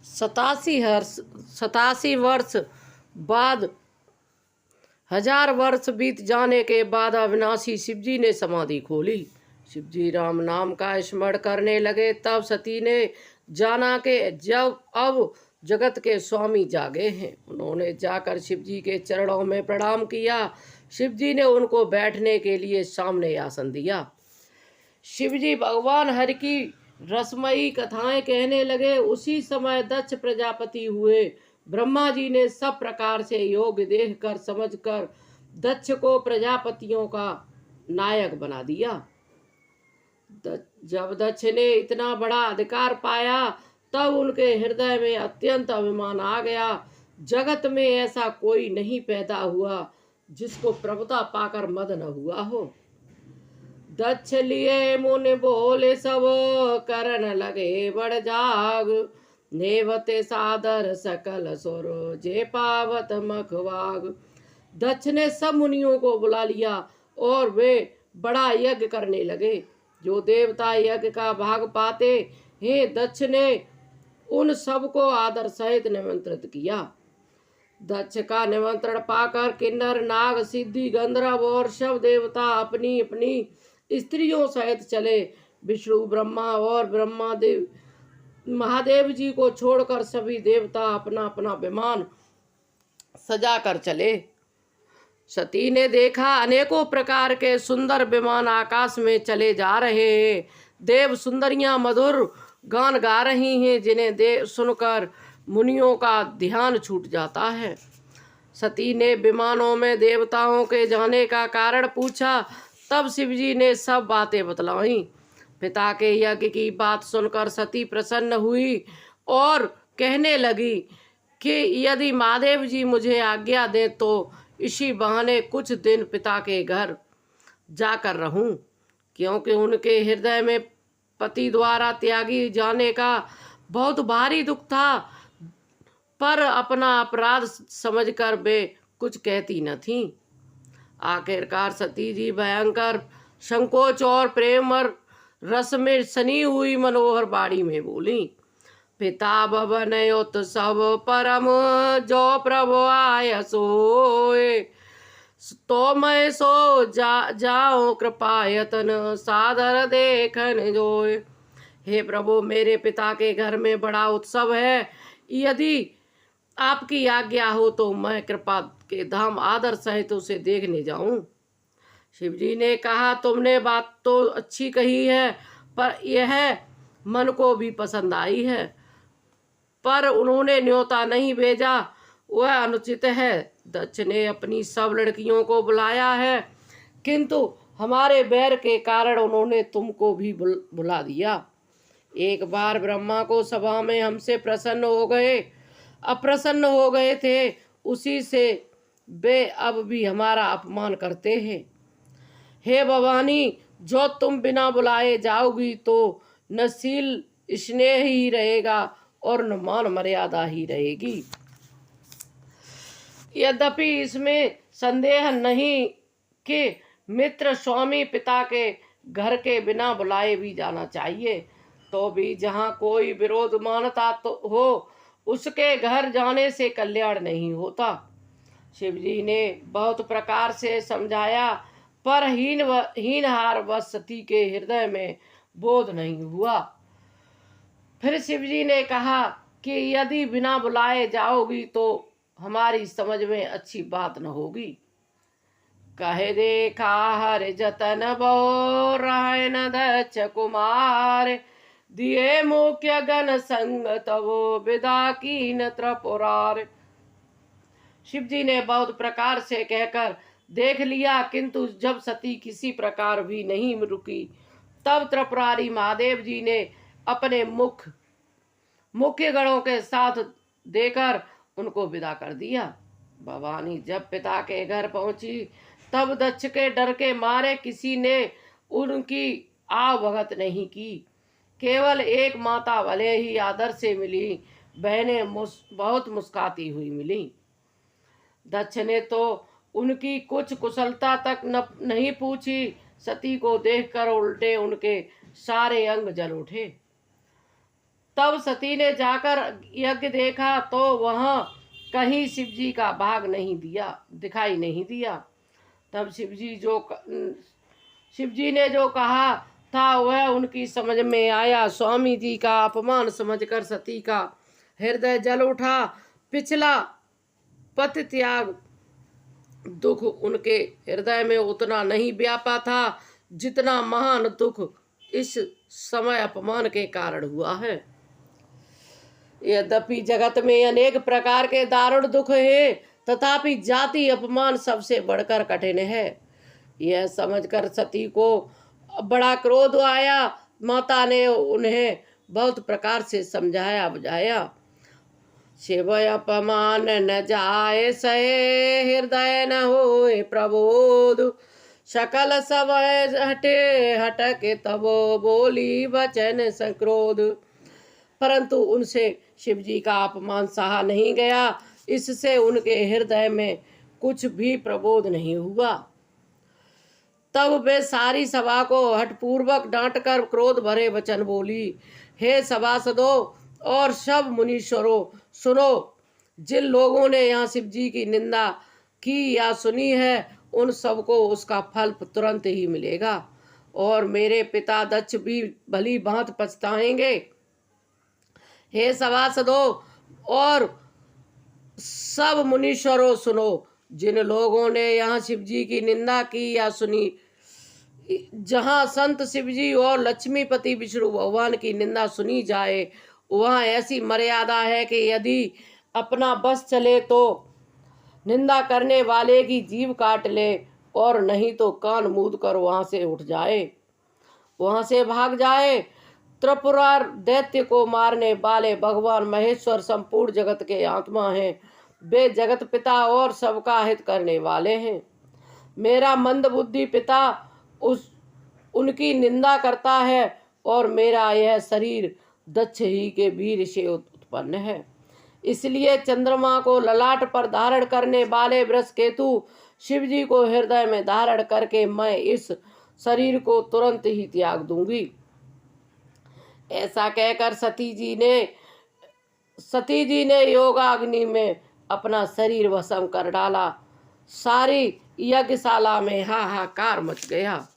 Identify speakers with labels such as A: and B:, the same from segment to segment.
A: 87 वर्ष बाद 1000 वर्ष बीत जाने के बाद अविनाशी शिवजी ने समाधि खोली। शिवजी राम नाम का स्मरण करने लगे। तब सती ने जाना कि जब अब जगत के स्वामी जागे हैं। उन्होंने जाकर शिवजी के चरणों में प्रणाम किया। शिवजी ने उनको बैठने के लिए सामने आसन दिया। शिवजी भगवान हरि की रसमयी कथाएं कहने लगे। उसी समय दक्ष प्रजापति हुए। ब्रह्मा जी ने सब प्रकार से योग देखकर समझकर दक्ष को प्रजापतियों का नायक बना दिया। जब दक्ष ने इतना बड़ा अधिकार पाया तब उनके हृदय में अत्यंत अभिमान आ गया। जगत में ऐसा कोई नहीं पैदा हुआ जिसको प्रभुता पाकर मद न हुआ हो। दक्ष लिए मुनि बोले सब करन लगे बड़ जाग। नेवते सादर सकल सुर जे पावत मखवाग। दक्ष ने सब मुनियों को बुला लिया और वे बड़ा यज्ञ करने लगे। जो देवता यज्ञ का भाग पाते हैं दक्ष ने उन सबको आदर सहित निमंत्रित किया। दक्ष का निमंत्रण पाकर किन्नर नाग सिद्धि गंधर्व और सब देवता अपनी अपनी स्त्रियों सहित चले। विष्णु ब्रह्मा और ब्रह्मादेव महादेव जी को छोड़कर सभी देवता अपना अपना विमान सजा कर चले। सती ने देखा अनेकों प्रकार के सुंदर विमान आकाश में चले जा रहे हैं। देव सुंदरियां मधुर गान गा रही हैं जिन्हें देव सुनकर मुनियों का ध्यान छूट जाता है। सती ने विमानों में देवताओं के जाने का कारण पूछा। तब शिवजी ने सब बातें बतलाई। पिता के यज्ञ की बात सुनकर सती प्रसन्न हुई और कहने लगी कि यदि महादेव जी मुझे आज्ञा दें तो इसी बहाने कुछ दिन पिता के घर जाकर रहूं, क्योंकि उनके हृदय में पति द्वारा त्यागी जाने का बहुत भारी दुख था। पर अपना अपराध समझकर वे कुछ कहती न थीं। आखिरकार सती जी भयंकर संकोच और प्रेम और रस में सनी हुई मनोहर बाड़ी में बोली। पिता भवन उत्सव परम जो प्रभु आय सोए। तो मैं सो जाओ कृपायतन सादर देखन जोए। हे प्रभु, मेरे पिता के घर में बड़ा उत्सव है। यदि आपकी आज्ञा हो तो मैं कृपा के धाम आदर सहित उसे देखने जाऊं। शिवजी ने कहा, तुमने बात तो अच्छी कही है, पर यह मन को भी पसंद आई है, पर उन्होंने न्योता नहीं भेजा, वह अनुचित है। दक्ष ने अपनी सब लड़कियों को बुलाया है, किंतु हमारे बैर के कारण उन्होंने तुमको भी बुला दिया। एक बार ब्रह्मा को सभा में हमसे अप्रसन्न हो गए थे, उसी से वे अब भी हमारा अपमान करते हैं। हे भवानी, जो तुम बिना बुलाए जाओगी तो न शील स्नेह ही रहेगा और न मान मर्यादा ही रहेगी। यद्यपि इसमें संदेह नहीं कि मित्र स्वामी पिता के घर के बिना बुलाए भी जाना चाहिए, तो भी जहाँ कोई विरोध मानता तो हो उसके घर जाने से कल्याण नहीं होता। शिवजी ने बहुत प्रकार से समझाया, पर हीनहार व सती के हृदय में बोध नहीं हुआ। फिर शिवजी ने कहा कि यदि बिना बुलाए जाओगी तो हमारी समझ में अच्छी बात न होगी। कहे देखा हर जतन बो रायन दक्ष कुमार। दिए मुख्य गण संग तवो विदा की न त्रिपुरार। शिवजी ने बहुत प्रकार से कहकर देख लिया, किंतु जब सती किसी प्रकार भी नहीं रुकी तब त्रिपुरारी महादेव जी ने अपने मुख्य गणों के साथ देकर उनको विदा कर दिया। भवानी जब पिता के घर पहुंची तब दक्ष के डर के मारे किसी ने उनकी आवभगत नहीं की। केवल एक माता भले ही आदर से मिली, बहनें बहुत मुस्काती हुई मिली। दक्ष ने तो उनकी कुछ कुशलता तक नहीं पूछी। सती को देखकर उल्टे उनके सारे अंग जल उठे। तब सती ने जाकर यज्ञ देखा तो वहां कहीं शिव जी का भाग दिखाई नहीं दिया। तब शिव जी ने जो कहा था वह उनकी समझ में आया। स्वामी जी का अपमान समझकर सती का हृदय जल उठा। पिछला पति त्याग दुख उनके हृदय में उतना नहीं व्यापा था जितना महान दुख इस समय अपमान के कारण हुआ है। यद्यपि जगत में अनेक प्रकार के दारुण दुख है, तथापि जाति अपमान सबसे बढ़कर कठिन है। यह समझकर सती को बड़ा क्रोध आया। माता ने उन्हें बहुत प्रकार से समझाया बुझाया। शिव अपमान न जाए सहे, हृदय न होए प्रबोध, सकल सब हटे हटके तब बोली वचन संक्रोध। परंतु उनसे शिव जी का अपमान सहा नहीं गया। इससे उनके हृदय में कुछ भी प्रबोध नहीं हुआ। तब वे सारी सभा को हठपूर्वक डांटकर क्रोध भरे वचन बोली। हे सभासदों और सब मुनीश्वरों, सुनो। जिन लोगों ने यहाँ शिव जी की निंदा की या सुनी है, उन सबको उसका फल तुरंत ही मिलेगा और मेरे पिता दक्ष भी भली भांति पछताएंगे। हे सभासदों और सब मुनीश्वरों, सुनो। जिन लोगों ने यहाँ शिव जी की निंदा की या सुनी, जहाँ संत शिव जी और लक्ष्मीपति विष्णु भगवान की निंदा सुनी जाए, वहाँ ऐसी मर्यादा है कि यदि अपना बस चले तो निंदा करने वाले की जीभ काट ले और नहीं तो कान मूंद कर वहाँ से उठ जाए, वहाँ से भाग जाए। त्रिपुरार दैत्य को मारने वाले भगवान महेश्वर संपूर्ण जगत के आत्मा हैं। वे जगत पिता और सबका हित करने वाले हैं। मेरा मंद बुद्धि पिता उनकी निंदा करता है और मेरा यह शरीर दक्ष ही के वीर से उत्पन्न है। इसलिए चंद्रमा को ललाट पर धारण करने वाले वृषकेतु शिव जी को हृदय में धारण करके मैं इस शरीर को तुरंत ही त्याग दूंगी। ऐसा कहकर सती जी ने योगाग्नि में अपना शरीर भस्म कर डाला। सारी यज्ञशाला में हाहाकार मच गया।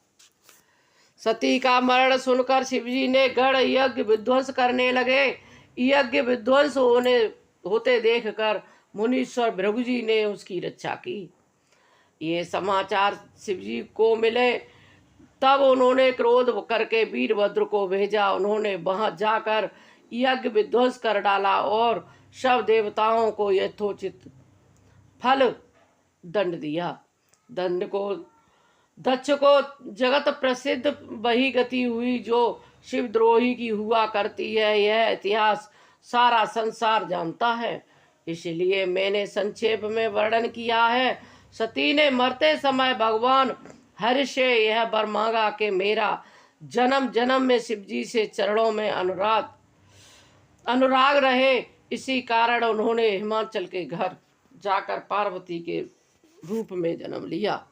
A: सती का मरण सुनकर शिवजी ने गढ़ यज्ञ विध्वंस करने लगे। यज्ञ विध्वंस होते देखकर मुनीश्वर भृगु जी ने उसकी रक्षा की। ये समाचार शिवजी को मिले तब उन्होंने क्रोध करके वीरभद्र को भेजा। उन्होंने वहां जाकर यज्ञ विध्वंस कर डाला और सब देवताओं को यथोचित फल दंड दिया। दक्ष को जगत प्रसिद्ध वही गति हुई जो शिवद्रोही की हुआ करती है। यह इतिहास सारा संसार जानता है, इसलिए मैंने संक्षेप में वर्णन किया है। सती ने मरते समय भगवान हरि से यह वर मांगा कि मेरा जन्म जन्म में शिवजी से चरणों में अनुराग रहे। इसी कारण उन्होंने हिमाचल के घर जाकर पार्वती के रूप में जन्म लिया।